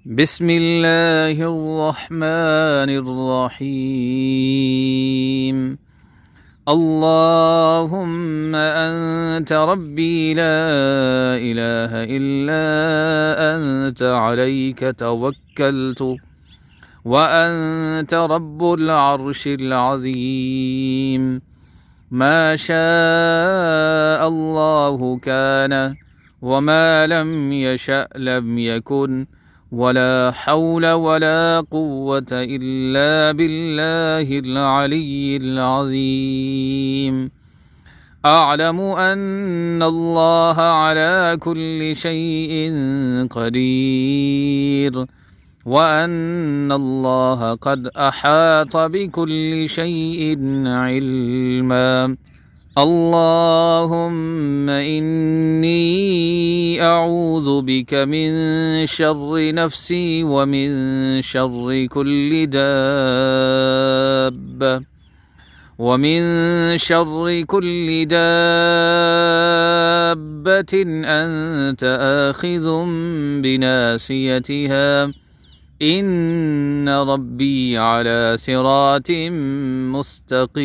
بسم الله الرحمن الرحيم. اللهم أنت ربي لا إله إلا أنت عليك توكلت وأنت رب العرش العظيم. ما شاء الله كان وما لم يشأ لم يكن ولا حول ولا قوة إلا بالله العلي العظيم. أعلم أن الله على كل شيء قدير وأن الله قد أحاط بكل شيء علما. اللهم إني أعوذ بك من شر نفسي ومن شر كل دابة أنت آخذ بناصيتها إن ربي على صراط مستقيم.